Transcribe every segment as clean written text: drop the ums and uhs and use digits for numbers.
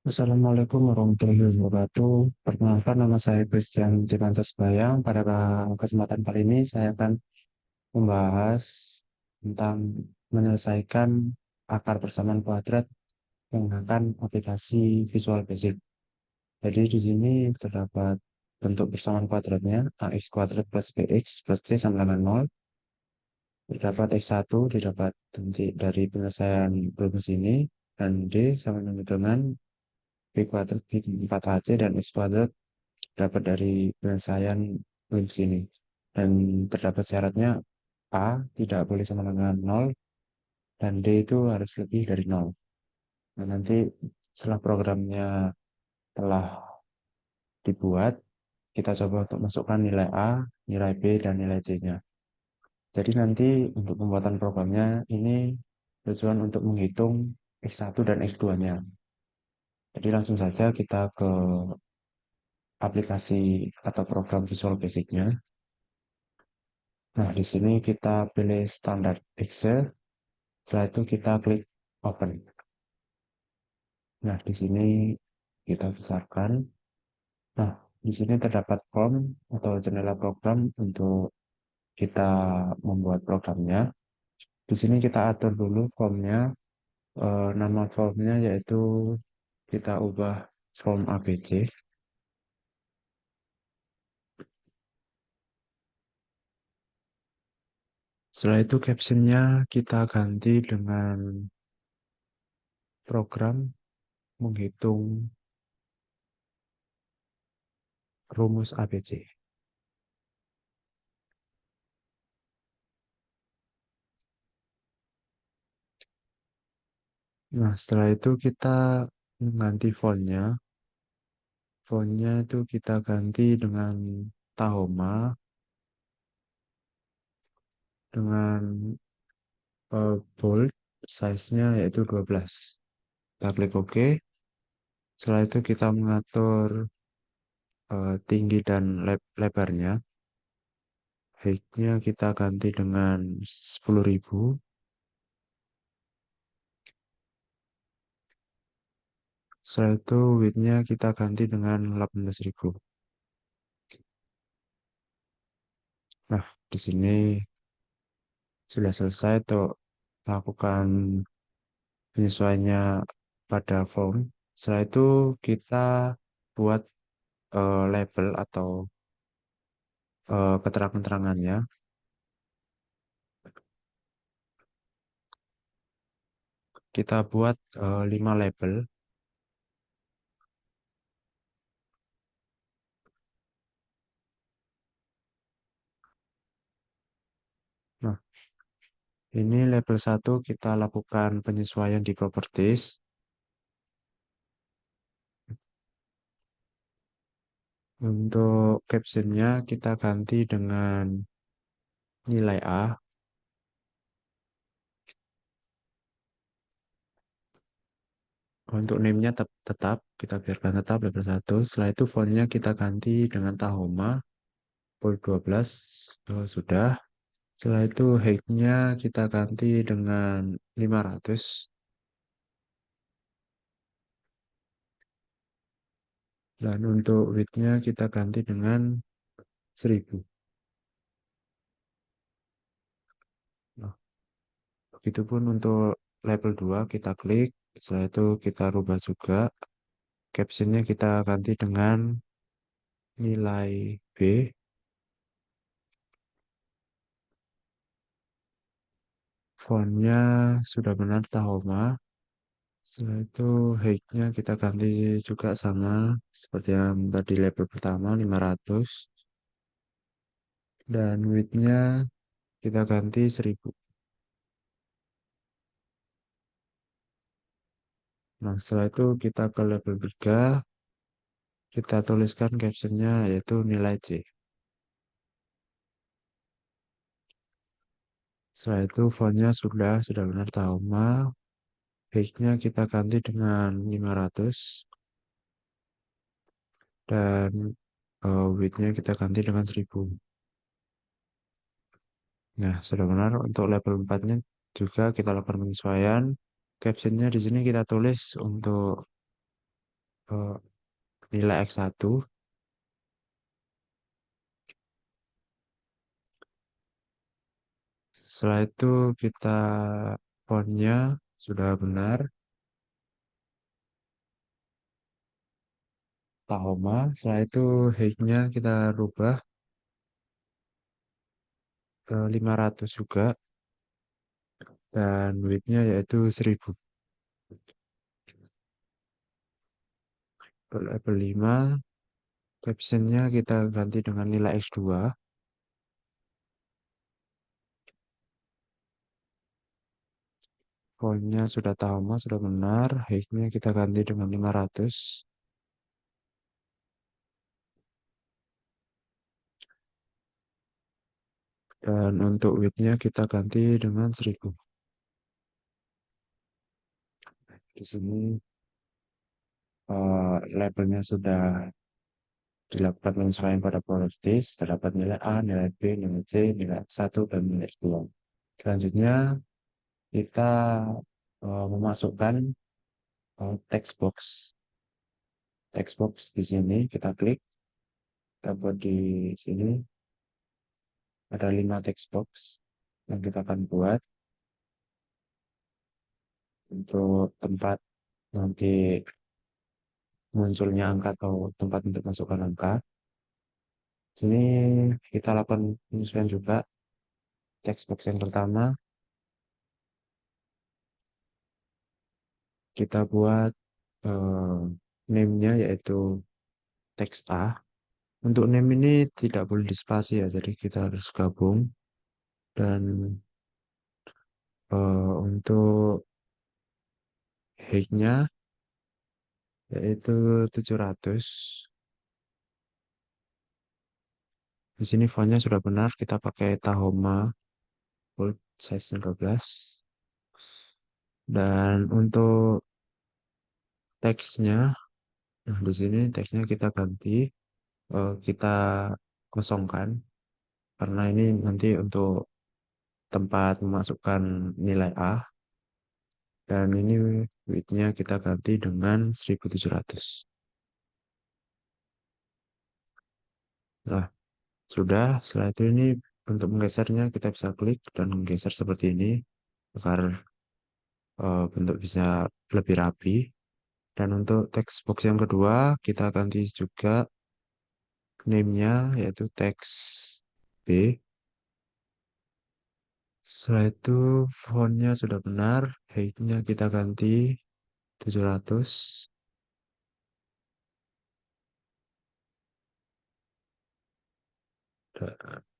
Assalamualaikum warahmatullahi wabarakatuh. Perkenalkan, nama saya Christian Timantas Bayang. Pada kesempatan kali ini saya akan membahas tentang menyelesaikan akar persamaan kuadrat menggunakan aplikasi Visual Basic. Jadi di sini terdapat bentuk persamaan kuadratnya ax kuadrat plus bx plus c sama dengan 0. Terdapat x1 didapat nanti dari penyelesaian rumus ini dan d sama dengan b kuadrat b 4ac dan x kuadrat dapat dari penyelesaian rumus ini. Dan terdapat syaratnya A tidak boleh sama dengan 0 dan D itu harus lebih dari 0. Nah, nanti setelah programnya telah dibuat, kita coba untuk masukkan nilai A, nilai B, dan nilai C-nya. Jadi nanti untuk pembuatan programnya ini tujuan untuk menghitung X1 dan X2-nya. Jadi langsung saja kita ke aplikasi atau program Visual Basic-nya. Nah, di sini kita pilih standar Excel. Setelah itu kita klik open. Nah, di sini kita besarkan. Nah, di sini terdapat form atau jendela program untuk kita membuat programnya. Di sini kita atur dulu formnya. Nama formnya yaitu kita ubah form ABC. Setelah itu captionnya kita ganti dengan program menghitung rumus ABC. Nah, setelah itu kita mengganti fontnya. Fontnya itu kita ganti dengan Tahoma dengan bold size-nya yaitu 12. Kita klik OK. Setelah itu kita mengatur tinggi dan lebarnya. Height-nya kita ganti dengan 10.000. Setelah itu width-nya kita ganti dengan 18.000. Nah, di sini sudah selesai untuk melakukan penyesuaiannya pada form. Setelah itu kita buat label atau keterangan-keterangannya. Kita buat 5 label. Nah, ini label 1 kita lakukan penyesuaian di properties. Untuk captionnya kita ganti dengan nilai A. Untuk name-nya tetap, kita biarkan tetap label 1. Setelah itu fontnya kita ganti dengan Tahoma, bold 12, sudah. Setelah itu height-nya kita ganti dengan 500. Dan untuk width-nya kita ganti dengan 1000. Nah, begitupun untuk label 2 kita klik. Setelah itu kita rubah juga. Captionnya kita ganti dengan nilai B. Fontnya sudah benar Tahoma. Setelah itu height-nya kita ganti juga sama seperti yang tadi label pertama 500. Dan width-nya kita ganti 1000. Nah, setelah itu kita ke label 3. Kita tuliskan captionnya yaitu nilai C. Setelah itu fontnya sudah benar Tahoma. Height-nya kita ganti dengan 500. Dan width-nya kita ganti dengan 1000. Nah, sudah benar. Untuk label 4-nya juga kita lakukan penyesuaian. Captionnya di sini kita tulis untuk eh, nilai X1. Setelah itu kita fontnya sudah benar, Tahoma. Setelah itu height-nya kita rubah ke 500 juga, dan width-nya yaitu 1000. Level 5, captionnya kita ganti dengan nilai X2. Fontnya sudah Tahoma, sudah benar. Height-nya kita ganti dengan 500. Dan untuk width-nya kita ganti dengan 1000. Di sini labelnya sudah dilakukan penyesuaian pada properties, terdapat nilai A, nilai B, nilai C, nilai satu dan nilai 2. Selanjutnya, kita memasukkan text box. Text box di sini, kita klik, kita buat di sini, ada 5 text box yang kita akan buat untuk tempat nanti munculnya angka atau tempat untuk masukkan angka. Sini kita lakukan penyesuaian juga. Text box yang pertama, kita buat eh, name-nya yaitu teks A. Untuk name ini tidak boleh dispasi ya, jadi kita harus gabung. Dan untuk height-nya yaitu 700. Di sini font-nya sudah benar, kita pakai Tahoma full size 12. Dan untuk teksnya, nah di sini teksnya kita ganti, kita kosongkan karena ini nanti untuk tempat memasukkan nilai A. Dan ini width-nya kita ganti dengan 1700. Nah, sudah. Setelah itu ini untuk menggesernya kita bisa klik dan menggeser seperti ini agar bentuk bisa lebih rapi. Dan untuk text box yang kedua kita ganti juga name-nya yaitu teks B. Setelah itu font-nya sudah benar, height-nya kita ganti 700.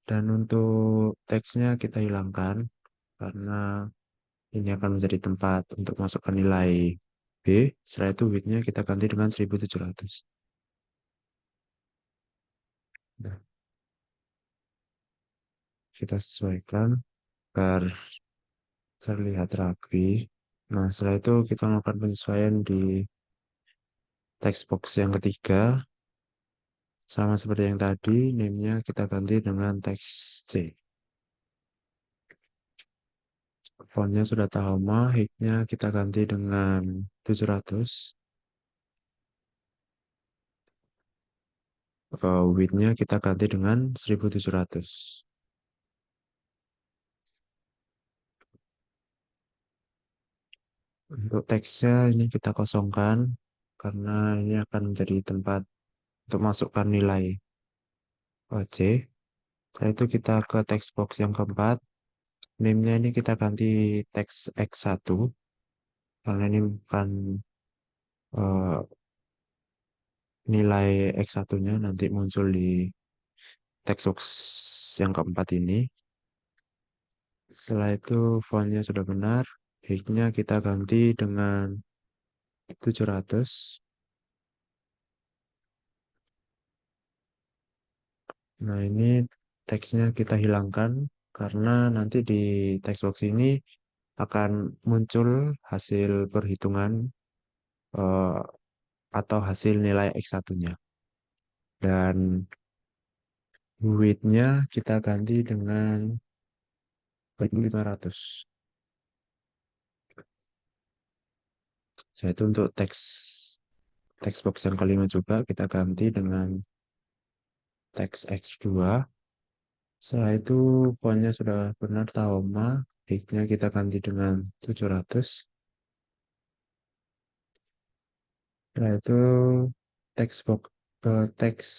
Dan untuk teksnya kita hilangkan karena ini akan menjadi tempat untuk masukkan nilai B. Setelah itu width-nya kita ganti dengan 1700. Nah, kita sesuaikan agar terlihat rapi. Nah, setelah itu kita melakukan penyesuaian di text box yang ketiga. Sama seperti yang tadi, name-nya kita ganti dengan teks C. Font-nya sudah Tahoma, height-nya kita ganti dengan 700. Width-nya kita ganti dengan 1700. Untuk teksnya ini kita kosongkan karena ini akan menjadi tempat untuk masukkan nilai C. Setelah itu kita ke text box yang keempat. Name-nya ini kita ganti teks X1 karena ini bukan eh, nilai X1-nya nanti muncul di text box yang keempat ini. Setelah itu font-nya sudah benar. Height-nya kita ganti dengan 700. Nah, ini teksnya kita hilangkan karena nanti di text box ini akan muncul hasil perhitungan eh, atau hasil nilai X1-nya. Dan width-nya kita ganti dengan 1500. Setelah itu untuk teks box yang kelima juga kita ganti dengan teks X2. Setelah itu fontnya sudah benar Tahoma, height-nya kita ganti dengan 700. Setelah itu teks box teks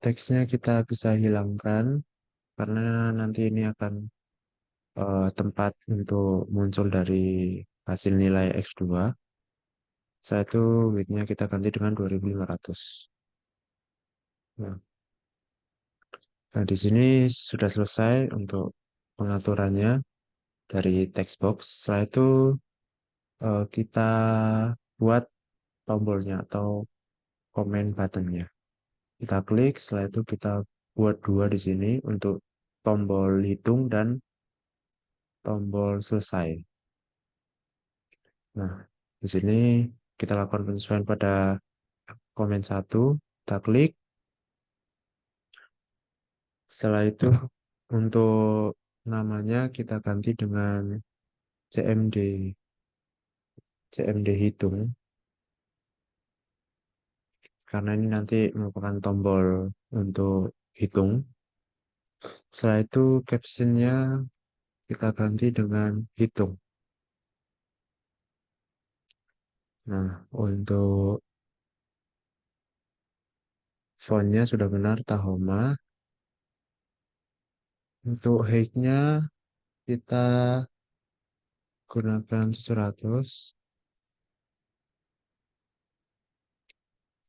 teksnya kita bisa hilangkan karena nanti ini akan tempat untuk muncul dari hasil nilai X2. Setelah itu width-nya kita ganti dengan 2500. Nah, nah, di sini sudah selesai untuk pengaturannya dari text box. Setelah itu kita buat tombolnya atau comment buttonnya. Kita klik, setelah itu kita buat dua di sini untuk tombol hitung dan tombol selesai. Nah, di sini kita lakukan penyesuaian pada komen satu, kita klik. Setelah itu untuk namanya kita ganti dengan CMD, CMD hitung, karena ini nanti merupakan tombol untuk hitung. Setelah itu captionnya kita ganti dengan hitung. Nah, untuk fontnya sudah benar Tahoma. Untuk height-nya kita gunakan 700.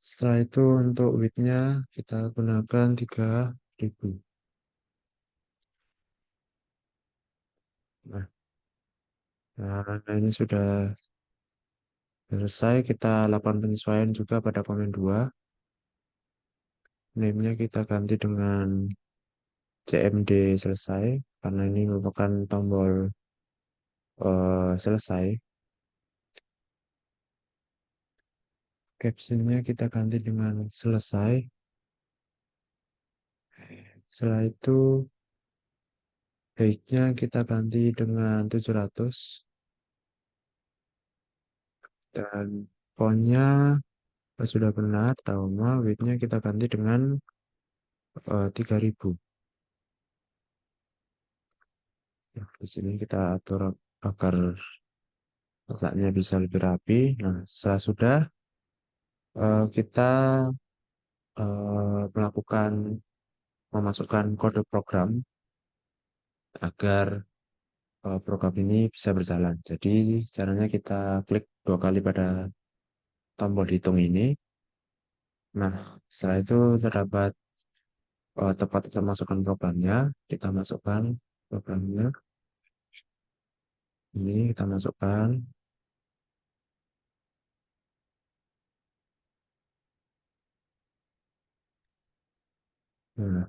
Setelah itu untuk width-nya kita gunakan 3000. Nah, nah, ini sudah selesai. Kita lakukan penyesuaian juga pada komen 2. Name-nya kita ganti dengan CMD selesai karena ini merupakan tombol selesai. Captionnya kita ganti dengan selesai. Setelah itu height-nya kita ganti dengan 700 dan font-nya sudah benar, Tahoma, width-nya kita ganti dengan 3000. Nah, di sini kita atur agar letaknya bisa lebih rapi. Nah, setelah sudah kita melakukan memasukkan kode program agar program ini bisa berjalan. Jadi caranya kita klik dua kali pada tombol hitung ini. Nah, setelah itu terdapat tempat untuk masukkan programnya. Kita masukkan programnya. Ini kita masukkan. Nah,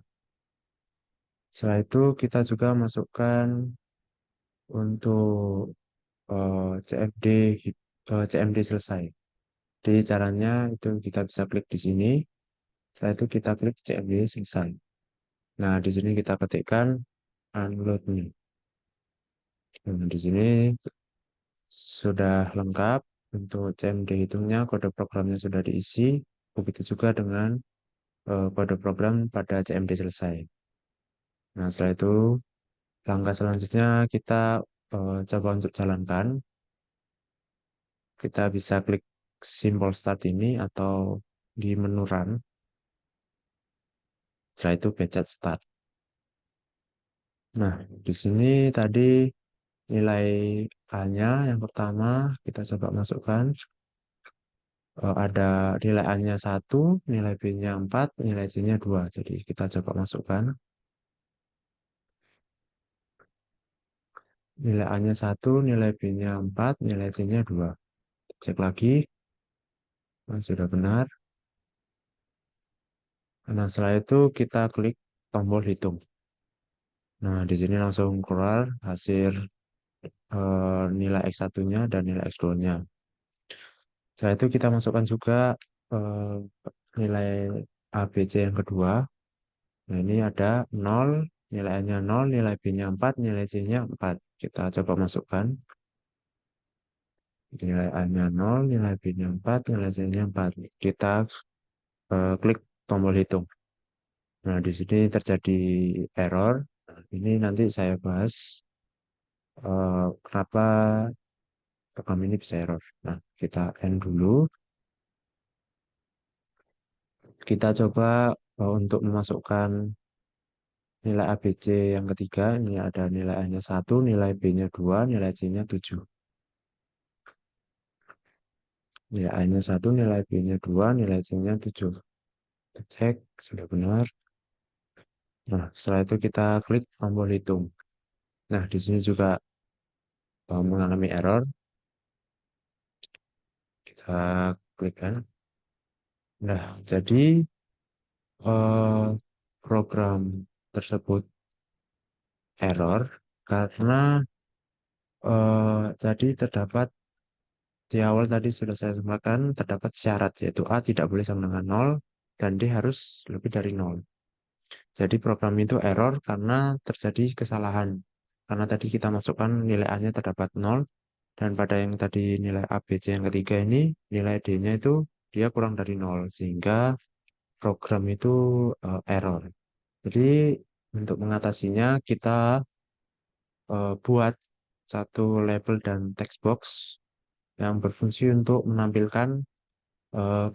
setelah itu kita juga masukkan untuk CFD CMD selesai. Jadi caranya itu kita bisa klik di sini. Setelah itu kita klik CMD selesai. Nah, di sini kita ketikkan unload me. Nah, di sini sudah lengkap untuk CMD hitungnya, kode programnya sudah diisi. Begitu juga dengan kode program pada CMD selesai. Nah, setelah itu langkah selanjutnya kita coba untuk jalankan. Kita bisa klik simbol start ini atau di menu run. Setelah itu pencet start. Nah, di sini tadi nilai A-nya yang pertama kita coba masukkan. Ada nilai A-nya 1, nilai B-nya 4, nilai C-nya 2. Jadi kita coba masukkan. Nilai A-nya 1, nilai B-nya 4, nilai C-nya 2. Cek lagi. Nah, sudah benar. Nah, setelah itu kita klik tombol hitung. Nah, di sini langsung keluar hasil nilai X1-nya dan nilai X2-nya. Setelah itu kita masukkan juga eh, nilai ABC yang kedua. Nah, ini ada 0, nilai A-nya 0, nilai B-nya 4, nilai C-nya 4. Kita coba masukkan. Nilai A-nya 0, nilai B-nya 4, nilai C-nya 4. Kita klik tombol hitung. Nah, di sini terjadi error. Nah, ini nanti saya bahas kenapa program ini bisa error. Nah, kita end dulu. Kita coba untuk memasukkan nilai ABC yang ketiga. Ini ada nilai A-nya 1, nilai B-nya 2, nilai C-nya 7. Nilai A-nya 1, nilai B-nya 2, nilai C-nya 7. Kita cek, sudah benar. Nah, setelah itu kita klik tombol hitung. Nah, di sini juga mengalami error. Kita klik kan. Nah, jadi eh, program tersebut error karena tadi terdapat di awal tadi sudah saya sampaikan terdapat syarat yaitu A tidak boleh sama dengan nol dan D harus lebih dari nol. Jadi program itu error karena terjadi kesalahan. Karena tadi kita masukkan nilai A-nya terdapat nol dan pada yang tadi nilai A, B, C yang ketiga ini nilai D-nya itu dia kurang dari nol sehingga program itu error. Jadi untuk mengatasinya kita buat satu label dan text box yang berfungsi untuk menampilkan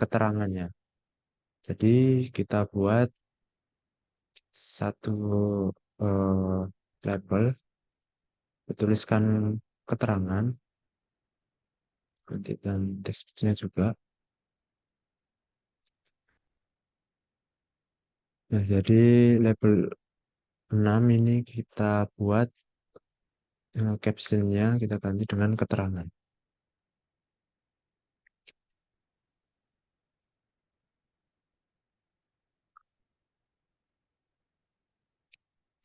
keterangannya. Jadi kita buat satu eh, label, tuliskan keterangan, nanti dan teksnya juga. Nah, jadi label 6 ini kita buat captionnya kita ganti dengan keterangan.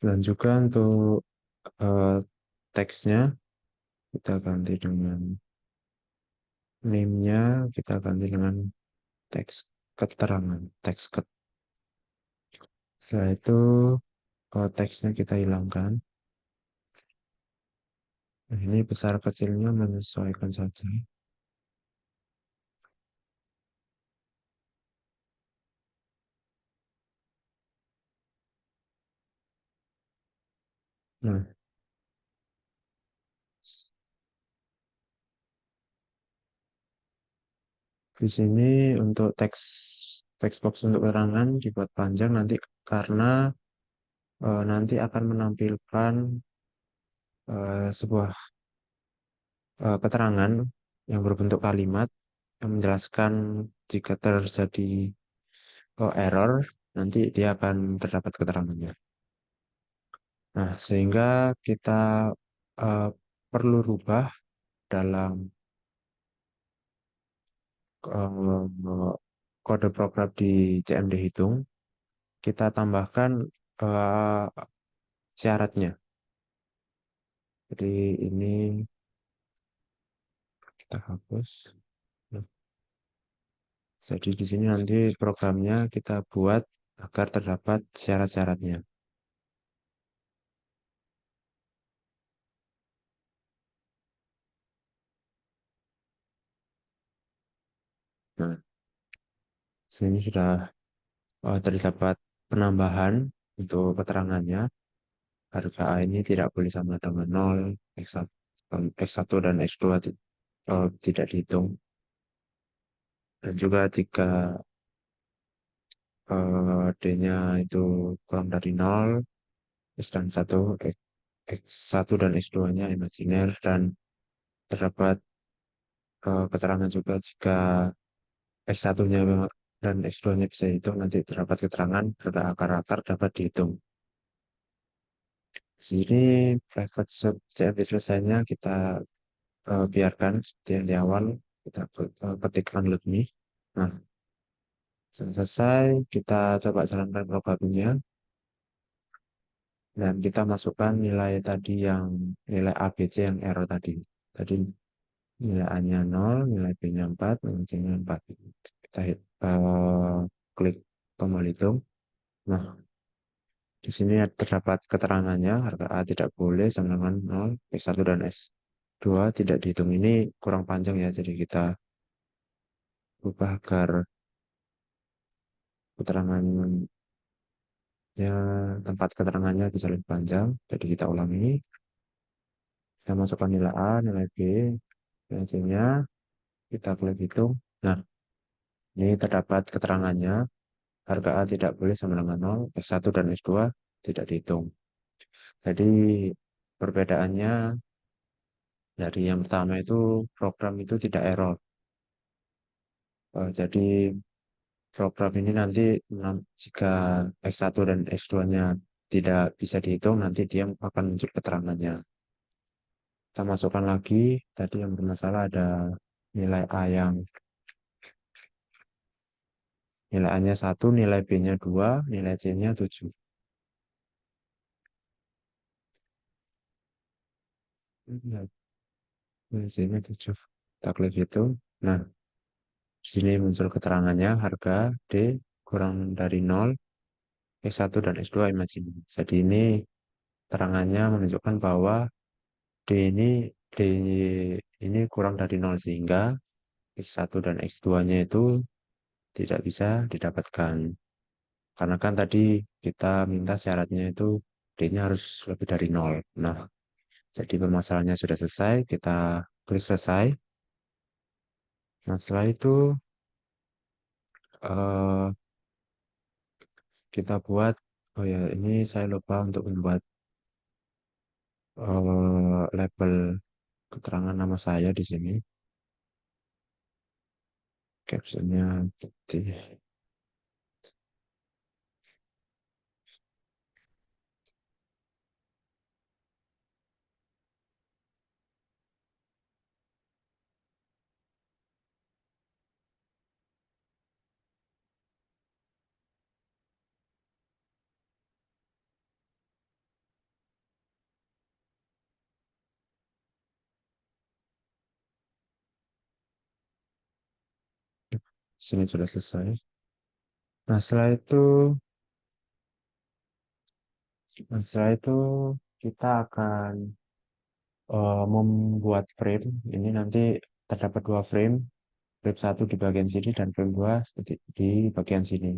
Dan juga untuk eh, teksnya kita ganti dengan name-nya, kita ganti dengan teks keterangan, teks Setelah itu teksnya kita hilangkan. Nah, ini besar kecilnya menyesuaikan saja. Nah, di sini untuk teks teks box untuk keterangan dibuat panjang nanti karena nanti akan menampilkan sebuah keterangan yang berbentuk kalimat yang menjelaskan jika terjadi error, nanti dia akan terdapat keterangannya. Nah, sehingga kita eh, perlu rubah dalam eh, kode program di CMD hitung, kita tambahkan eh, syaratnya. Jadi ini kita hapus. Nah, jadi di sini nanti programnya kita buat agar terdapat syarat-syaratnya. Nah, sini sudah terdapat penambahan untuk keterangannya. Harga A ini tidak boleh sama dengan 0, X1 dan X2 tidak dihitung. Dan juga jika D-nya itu kurang dari 0, X dan 1, X1 dan X2-nya imajiner, dan terdapat keterangan juga jika X1-nya dan X2-nya bisa dihitung, nanti terdapat keterangan harga akar-akar dapat dihitung. Di sini private sub CMD selesainya kita biarkan seperti yang di awal, kita ketikkan load me. Nah, selesai, kita coba jalankan programnya, dan kita masukkan nilai tadi yang nilai ABC yang error tadi. Tadi nilai A-nya 0, nilai B-nya 4, nilai C-nya 4. Kita klik tombol hitung. Nah, di sini terdapat keterangannya, harga A tidak boleh sama dengan 0, X1 dan S. dua tidak dihitung. Ini kurang panjang ya, jadi kita ubah agar keterangannya, tempat keterangannya bisa lebih panjang. Jadi kita ulangi, kita masukkan nilai A, nilai B, nilai C-nya, kita klik hitung. Nah, ini terdapat keterangannya, harga A tidak boleh sama dengan 0, X1 dan X2 tidak dihitung. Jadi perbedaannya dari yang pertama itu program itu tidak error. Jadi program ini nanti jika X1 dan X2-nya tidak bisa dihitung, nanti dia akan muncul keterangannya. Kita masukkan lagi, tadi yang bermasalah ada nilai A yang nilai A-nya 1, nilai B-nya 2, nilai C-nya 7. Nilai C-nya 7. Kita klik hitung. Nah, di sini muncul keterangannya harga D kurang dari 0, X1 dan X2 imajin. Jadi ini keterangannya menunjukkan bahwa D ini kurang dari 0 sehingga X1 dan X2-nya itu tidak bisa didapatkan. Karena kan tadi kita minta syaratnya itu D-nya harus lebih dari 0. Nah, jadi permasalahannya sudah selesai, kita klik selesai. Nah, setelah itu eh, kita buat, oh ya ini saya lupa untuk membuat label keterangan nama saya di sini. Captionnya putih. Sini sudah selesai. Nah, setelah itu kita akan membuat frame. Ini nanti terdapat dua frame, frame satu di bagian sini dan frame dua di bagian sini.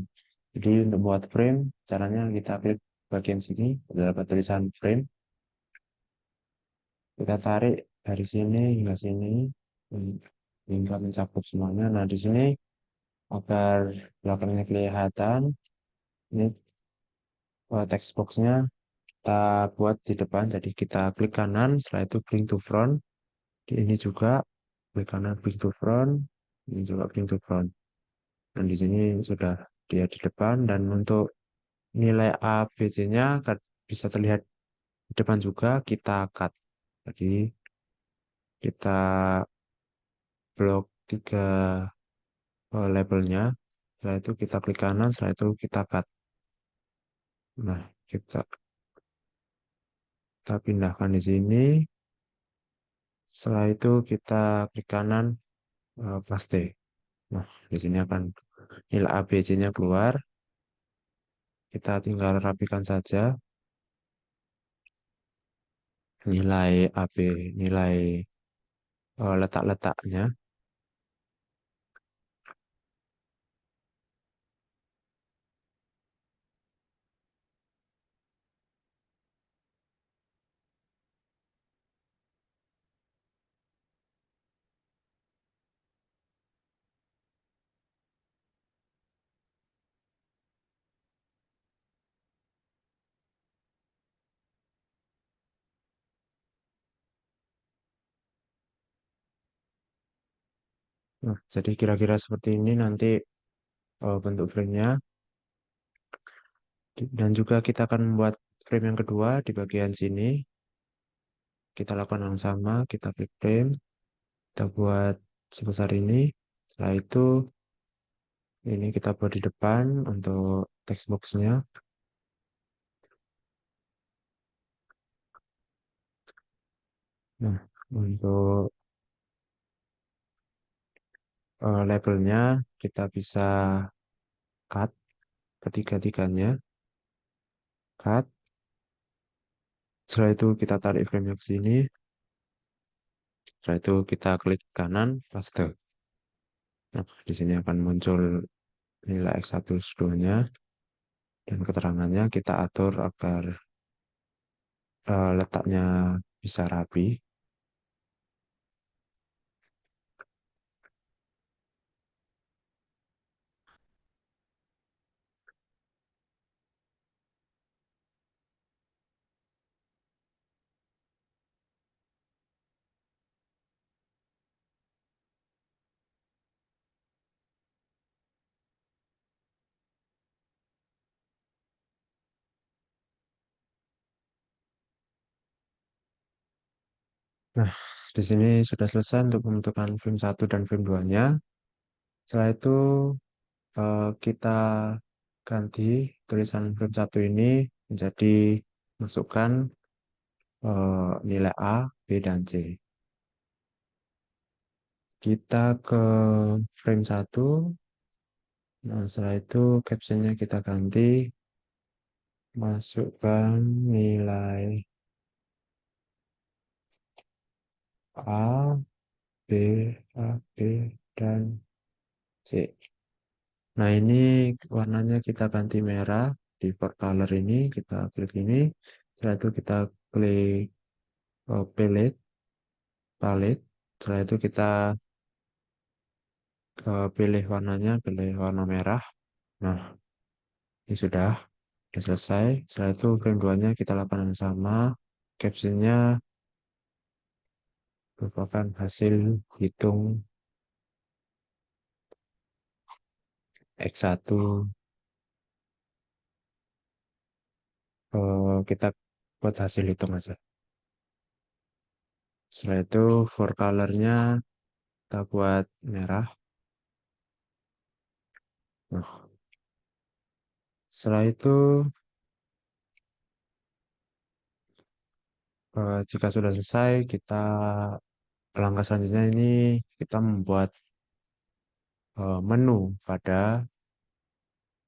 Jadi untuk buat frame, caranya kita klik bagian sini, terdapat tulisan frame. Kita tarik dari sini hingga sini, hingga mencakup semuanya. Nah, di sini agar belakangnya kelihatan, ini text boxnya kita buat di depan. Jadi kita klik kanan, setelah itu bring to front. Ini juga klik kanan bring to front, ini juga bring to front. Dan di sini sudah dia di depan. Dan untuk nilai A, B, C-nya bisa terlihat di depan juga, kita cut. Jadi kita blok tiga labelnya. Setelah itu kita klik kanan, setelah itu kita cut. Nah, kita pindahkan di sini. Setelah itu kita klik kanan, paste. Nah, di sini akan nilai A, B, C-nya keluar. Kita tinggal rapikan saja nilai AB, nilai letak-letaknya. Nah, jadi kira-kira seperti ini nanti bentuk frame-nya. Dan juga kita akan membuat frame yang kedua di bagian sini. Kita lakukan yang sama, kita klik frame, kita buat sebesar ini. Setelah itu, ini kita buat di depan untuk text box-nya. Nah, untuk labelnya kita bisa cut ketiga-tiganya, cut. Setelah itu kita tarik frame ke sini. Setelah itu kita klik kanan, paste. Nah, di sini akan muncul nilai X1, X2-nya, dan keterangannya kita atur agar letaknya bisa rapi. Nah, di sini sudah selesai untuk pembentukan frame 1 dan frame 2-nya. Setelah itu kita ganti tulisan frame 1 ini menjadi masukkan nilai A, B, dan C. Kita ke frame 1. Nah, setelah itu captionnya kita ganti, masukkan nilai A, B, A, B, dan C. Nah, ini warnanya kita ganti merah. Di for color ini, kita klik ini. Setelah itu kita klik palette. Setelah itu kita pilih warnanya, pilih warna merah. Nah, ini sudah selesai. Setelah itu frame 2-nya kita lakukan yang sama. Captionnya merupakan hasil hitung X1. Kita buat hasil hitung aja. Setelah itu for color-nya kita buat merah. Nah, setelah itu jika sudah selesai, langkah selanjutnya ini kita membuat menu pada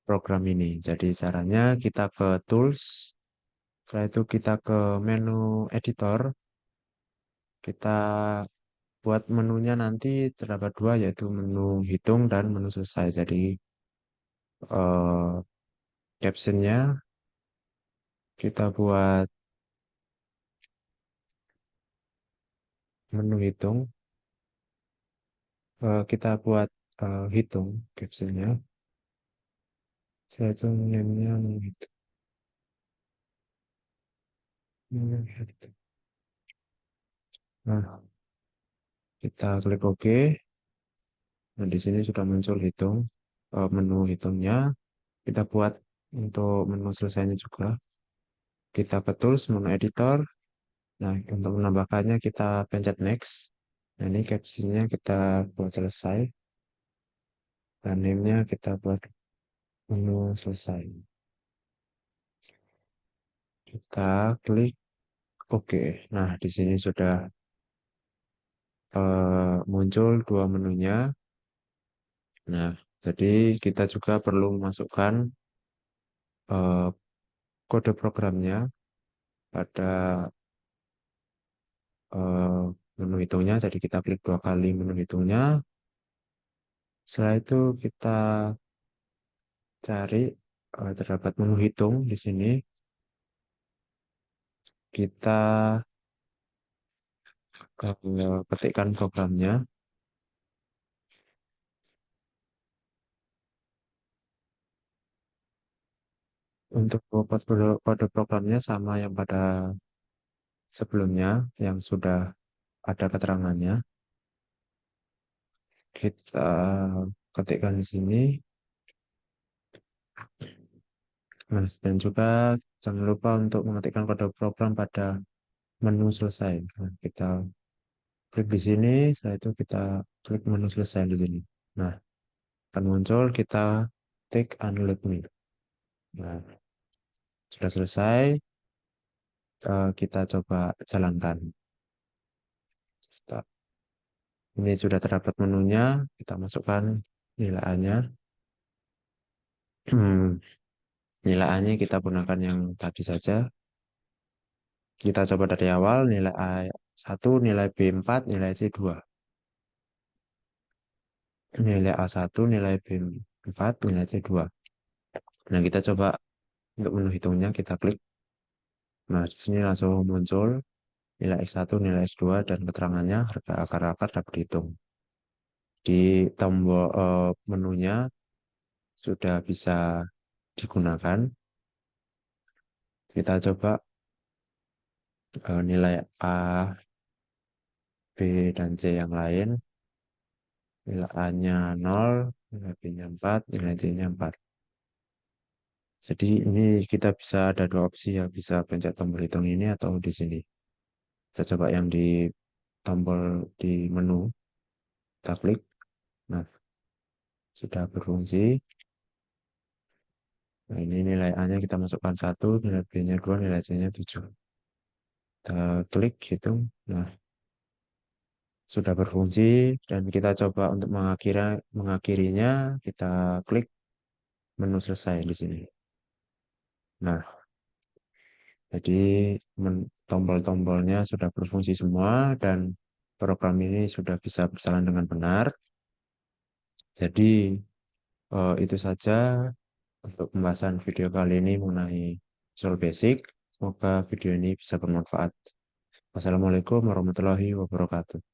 program ini. Jadi caranya kita ke tools, setelah itu kita ke menu editor, kita buat menunya nanti terdapat dua, yaitu menu hitung dan menu selesai. Jadi eh, captionnya kita buat menu hitung, kita buat hitung captionnya. Saya itu name-nya menu hitung. Menu hitung. Nah, kita klik OK. Nah, di sini sudah muncul menu hitungnya. Kita buat untuk menu selesainya juga. Kita ke tools, menu editor. Nah, untuk menambahkannya kita pencet next. Nah, ini captionnya kita buat selesai. Dan name-nya kita buat menu selesai. Kita klik OK. Nah, di sini sudah muncul dua menunya. Nah, jadi kita juga perlu memasukkan eh, kode programnya pada eh, menu hitungnya. Jadi kita klik dua kali menu hitungnya. Setelah itu kita cari terdapat menu hitung di sini. Kita ketikkan programnya. Untuk kode programnya sama yang pada sebelumnya yang sudah ada keterangannya. Kita ketikkan di sini. Nah, dan juga jangan lupa untuk mengetikkan kode program pada menu selesai. Nah, kita klik di sini, setelah itu kita klik menu selesai di sini. Nah, akan muncul kita take unload me. Nah, sudah selesai, kita coba jalankan. Start. Ini sudah terdapat menunya, kita masukkan nilai A-nya. Nilai A-nya kita gunakan yang tadi saja. Kita coba dari awal, nilai A A1 nilai B4 nilai C2. Nilai A1 nilai B4 nilai C2. Nah, kita coba untuk menu hitungnya kita klik. Nah, di sini langsung muncul nilai X1, nilai X2, dan keterangannya harga akar-akar dapat dihitung. Di tombol menunya sudah bisa digunakan. Kita coba nilai A, B, dan C yang lain. Nilai A-nya 0, nilai B-nya 4, nilai C-nya 4. Jadi ini kita bisa ada dua opsi ya, bisa pencet tombol hitung ini atau di sini. Kita coba yang di tombol di menu, kita klik. Nah, sudah berfungsi. Nah, ini nilai A-nya kita masukkan 1, nilai B-nya 2, nilai C-nya 7. Kita klik hitung. Nah, sudah berfungsi dan kita coba untuk mengakhirinya, kita klik menu selesai di sini. Nah, jadi tombol-tombolnya sudah berfungsi semua dan program ini sudah bisa berjalan dengan benar. Jadi itu saja untuk pembahasan video kali ini mengenai Visual Basic. Semoga video ini bisa bermanfaat. Wassalamualaikum warahmatullahi wabarakatuh.